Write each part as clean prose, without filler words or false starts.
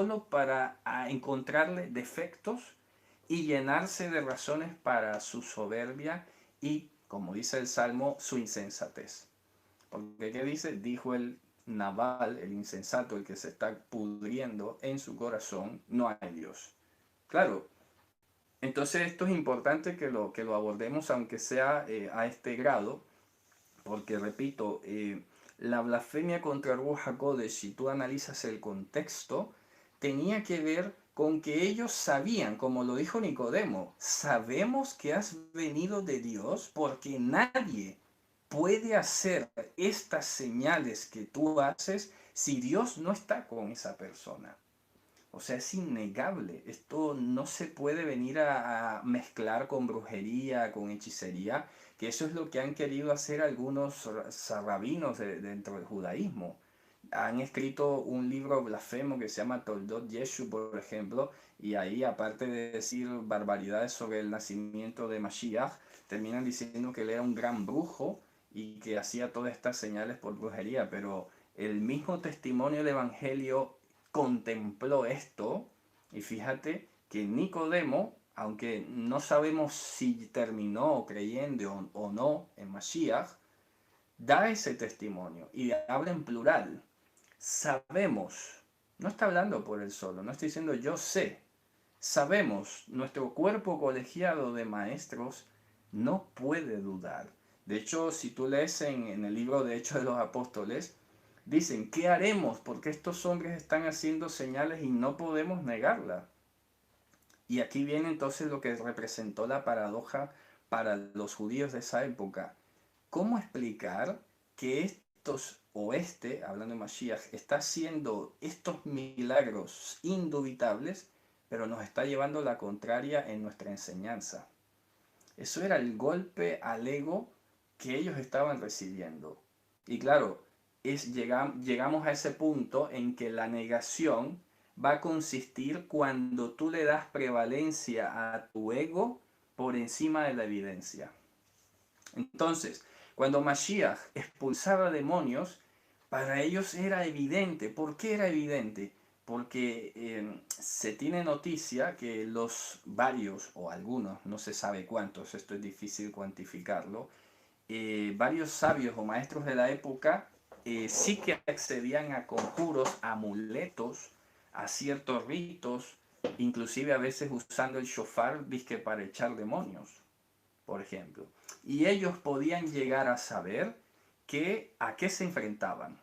solo para encontrarle defectos y llenarse de razones para su soberbia y, como dice el Salmo, su insensatez. Porque ¿qué dice? Dijo el Nabal, el insensato, el que se está pudriendo en su corazón, no hay Dios. Claro, entonces esto es importante que lo abordemos, aunque sea a este grado, porque repito, la blasfemia contra Ruach HaKodesh, si tú analizas el contexto, tenía que ver con que ellos sabían, como lo dijo Nicodemo, sabemos que has venido de Dios porque nadie puede hacer estas señales que tú haces si Dios no está con esa persona. O sea, es innegable. Esto no se puede venir a mezclar con brujería, con hechicería, que eso es lo que han querido hacer algunos rabinos dentro del judaísmo. Han escrito un libro blasfemo que se llama Toldot Yeshu, por ejemplo, y ahí, aparte de decir barbaridades sobre el nacimiento de Mashiach, terminan diciendo que él era un gran brujo y que hacía todas estas señales por brujería, pero el mismo testimonio del Evangelio contempló esto, y fíjate que Nicodemo, aunque no sabemos si terminó creyendo o no en Mashiach, da ese testimonio y habla en plural. Sabemos, no está hablando por él solo, no está diciendo yo sé, sabemos, nuestro cuerpo colegiado de maestros no puede dudar. De hecho, si tú lees en el libro de Hechos de los Apóstoles, dicen, ¿qué haremos? Porque estos hombres están haciendo señales y no podemos negarla. Y aquí viene entonces lo que representó la paradoja para los judíos de esa época. ¿Cómo explicar que estos, o este, hablando de Mashiach, está haciendo estos milagros indubitables, pero nos está llevando la contraria en nuestra enseñanza? Eso era el golpe al ego que ellos estaban recibiendo. Y claro, llegamos a ese punto en que la negación va a consistir cuando tú le das prevalencia a tu ego por encima de la evidencia. Entonces, cuando Mashiach expulsaba demonios, para ellos era evidente. ¿Por qué era evidente? Porque se tiene noticia que los varios, o algunos, no se sabe cuántos, esto es difícil cuantificarlo, varios sabios o maestros de la época sí que accedían a conjuros, amuletos, a ciertos ritos, inclusive a veces usando el shofar disque para echar demonios, por ejemplo. Y ellos podían llegar a saber a qué se enfrentaban,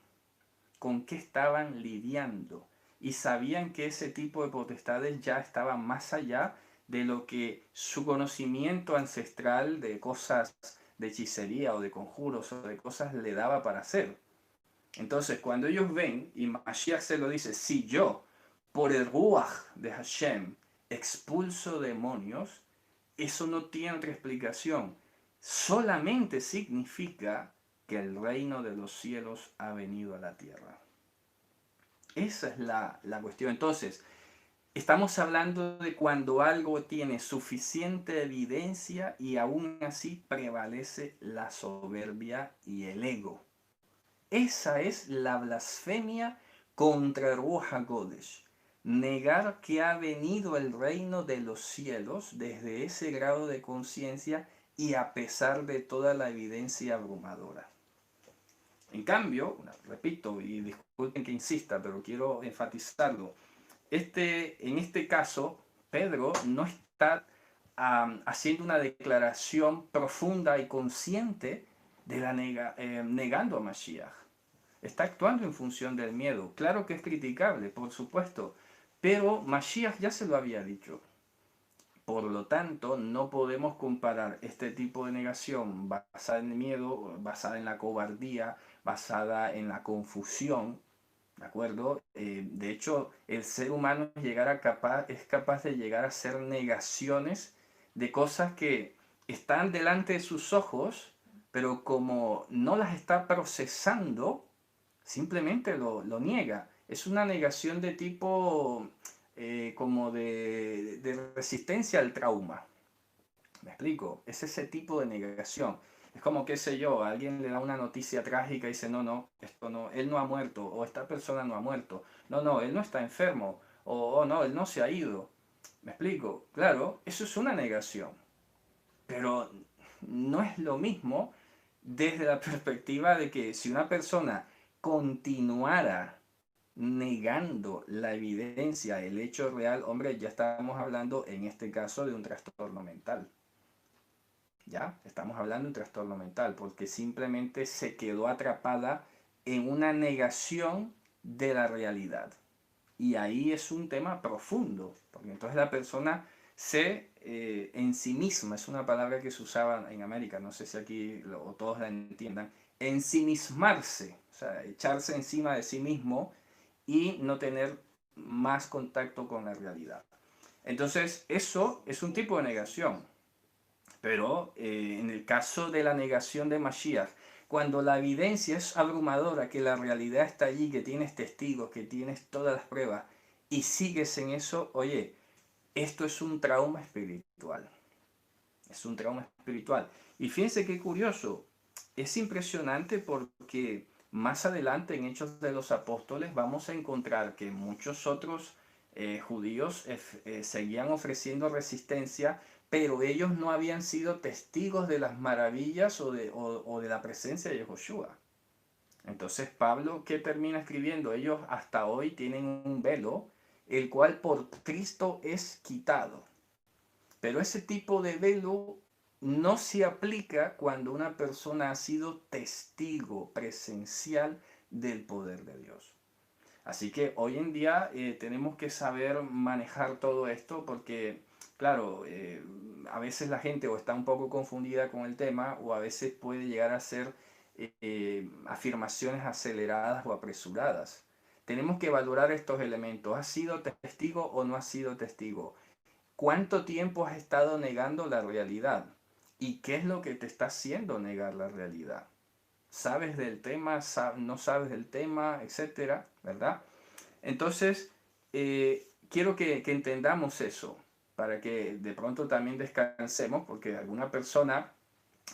con qué estaban lidiando. Y sabían que ese tipo de potestades ya estaban más allá de lo que su conocimiento ancestral de cosas de hechicería o de conjuros o de cosas le daba para hacer. Entonces, cuando ellos ven, y Mashiach se lo dice, si yo, por el Ruach de Hashem, expulso demonios, eso no tiene otra explicación. Solamente significa que el reino de los cielos ha venido a la tierra. Esa es la cuestión. Entonces, estamos hablando de cuando algo tiene suficiente evidencia y aún así prevalece la soberbia y el ego. Esa es la blasfemia contra Ruach HaKodesh. Negar que ha venido el reino de los cielos desde ese grado de conciencia y a pesar de toda la evidencia abrumadora. En cambio, repito, y disculpen que insista, pero quiero enfatizarlo, en este caso, Pedro no está haciendo una declaración profunda y consciente de negando a Mashiach. Está actuando en función del miedo. Claro que es criticable, por supuesto, pero Mashiach ya se lo había dicho. Por lo tanto, no podemos comparar este tipo de negación basada en el miedo, basada en la cobardía, basada en la confusión, ¿de acuerdo? De hecho, el ser humano es capaz de llegar a hacer negaciones de cosas que están delante de sus ojos, pero como no las está procesando, simplemente lo niega. Es una negación de tipo como de resistencia al trauma. ¿Me explico? Es ese tipo de negación. Es como, qué sé yo, alguien le da una noticia trágica y dice, no, no, esto no, él no ha muerto, o esta persona no ha muerto. No, no, él no está enfermo. o oh, no, él no se ha ido. ¿Me explico? Claro, eso es una negación, pero no es lo mismo desde la perspectiva de que si una persona continuara negando la evidencia, el hecho real, hombre, ya estamos hablando en este caso de un trastorno mental. Ya, estamos hablando de un trastorno mental, porque simplemente se quedó atrapada en una negación de la realidad. Y ahí es un tema profundo, porque entonces la persona se en sí misma, es una palabra que se usaba en América, no sé si aquí o todos la entiendan, ensimismarse, o sea, echarse encima de sí mismo y no tener más contacto con la realidad. Entonces, eso es un tipo de negación. Pero en el caso de la negación de Mashiach, cuando la evidencia es abrumadora, que la realidad está allí, que tienes testigos, que tienes todas las pruebas, y sigues en eso, oye, esto es un trauma espiritual. Es un trauma espiritual. Y fíjense qué curioso, es impresionante porque más adelante en Hechos de los Apóstoles vamos a encontrar que muchos otros judíos seguían ofreciendo resistencia, pero ellos no habían sido testigos de las maravillas o de la presencia de Josué. Entonces Pablo, ¿qué termina escribiendo? Ellos hasta hoy tienen un velo, el cual por Cristo es quitado. Pero ese tipo de velo no se aplica cuando una persona ha sido testigo presencial del poder de Dios. Así que hoy en día tenemos que saber manejar todo esto porque, claro, a veces la gente o está un poco confundida con el tema o a veces puede llegar a ser afirmaciones aceleradas o apresuradas. Tenemos que valorar estos elementos. ¿Has sido testigo o no has sido testigo? ¿Cuánto tiempo has estado negando la realidad? ¿Y qué es lo que te está haciendo negar la realidad? ¿Sabes del tema? ¿No sabes del tema? Etcétera, ¿verdad? Entonces, quiero que entendamos eso, para que de pronto también descansemos, porque alguna persona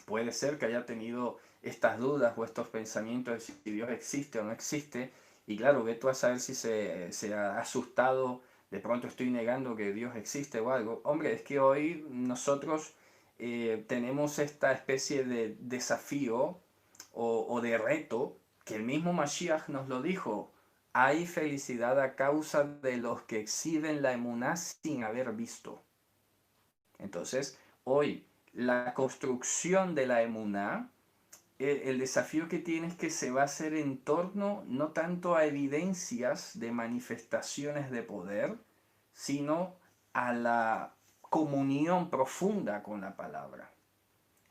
puede ser que haya tenido estas dudas o estos pensamientos de si Dios existe o no existe, y claro, ve tú a saber si se ha asustado, de pronto estoy negando que Dios existe o algo. Hombre, es que hoy nosotros tenemos esta especie de desafío o de reto, que el mismo Mashiach nos lo dijo, hay felicidad a causa de los que exhiben la emuná sin haber visto. Entonces, hoy, la construcción de la emuná, el desafío que tiene es que se va a hacer en torno no tanto a evidencias de manifestaciones de poder, sino a la comunión profunda con la palabra.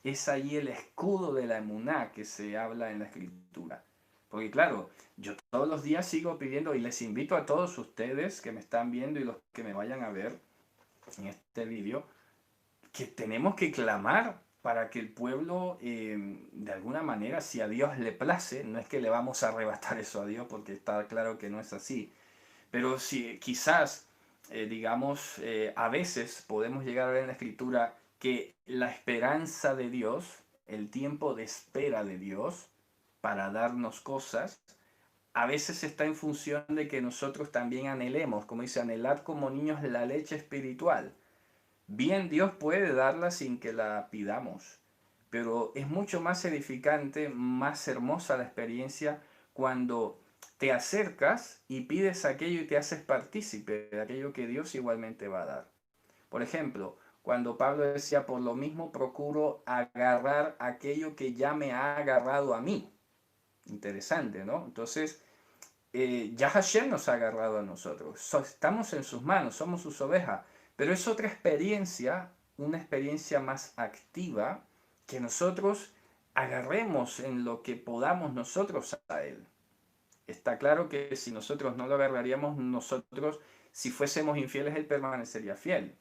Es ahí el escudo de la emuná que se habla en la escritura. Porque claro, yo todos los días sigo pidiendo y les invito a todos ustedes que me están viendo y los que me vayan a ver en este vídeo, que tenemos que clamar para que el pueblo, de alguna manera, si a Dios le place, no es que le vamos a arrebatar eso a Dios, porque está claro que no es así, pero si quizás, digamos, a veces podemos llegar a ver en la escritura que la esperanza de Dios, el tiempo de espera de Dios para darnos cosas, a veces está en función de que nosotros también anhelemos, como dice, anhelad como niños la leche espiritual. Bien, Dios puede darla sin que la pidamos, pero es mucho más edificante, más hermosa la experiencia cuando te acercas y pides aquello y te haces partícipe de aquello que Dios igualmente va a dar. Por ejemplo, cuando Pablo decía, por lo mismo procuro agarrar aquello que ya me ha agarrado a mí. Interesante, ¿no? Entonces, ya Hashem nos ha agarrado a nosotros. Estamos en sus manos, somos sus ovejas. Pero es otra experiencia, una experiencia más activa, que nosotros agarremos en lo que podamos nosotros a Él. Está claro que si nosotros no lo agarraríamos, nosotros, si fuésemos infieles, Él permanecería fiel.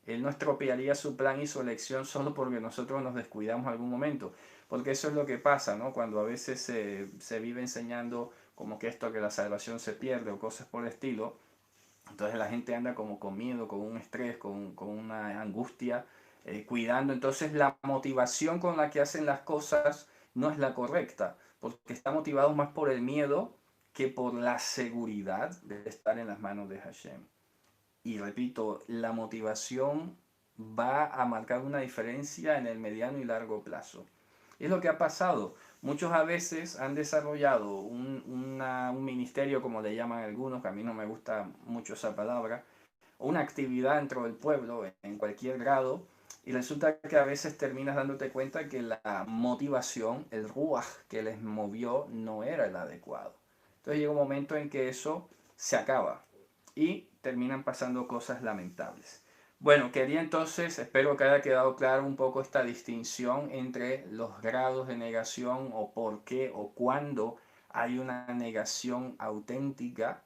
Él no estropearía su plan y su elección solo porque nosotros nos descuidamos algún momento. Porque eso es lo que pasa, ¿no? Cuando a veces se vive enseñando como que esto, que la salvación se pierde o cosas por el estilo. Entonces la gente anda como con miedo, con un estrés, con una angustia, cuidando. Entonces la motivación con la que hacen las cosas no es la correcta, porque está motivado más por el miedo que por la seguridad de estar en las manos de Hashem. Y repito, la motivación va a marcar una diferencia en el mediano y largo plazo. Es lo que ha pasado. Muchos a veces han desarrollado un ministerio, como le llaman algunos, que a mí no me gusta mucho esa palabra, una actividad dentro del pueblo en cualquier grado, y resulta que a veces terminas dándote cuenta que la motivación, el ruaj que les movió no era el adecuado. Entonces llega un momento en que eso se acaba y terminan pasando cosas lamentables. Bueno, quería entonces, espero que haya quedado claro un poco esta distinción entre los grados de negación o por qué o cuándo hay una negación auténtica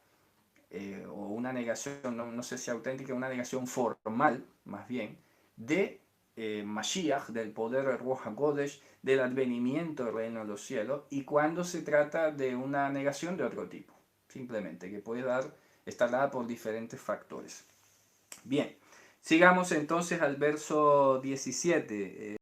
o una negación, no sé si auténtica, una negación formal, más bien, de Mashiach, del poder de Ruach HaKodesh, del advenimiento del reino de los cielos, y cuando se trata de una negación de otro tipo, simplemente, que puede estar dada por diferentes factores. Bien, sigamos entonces al verso 17.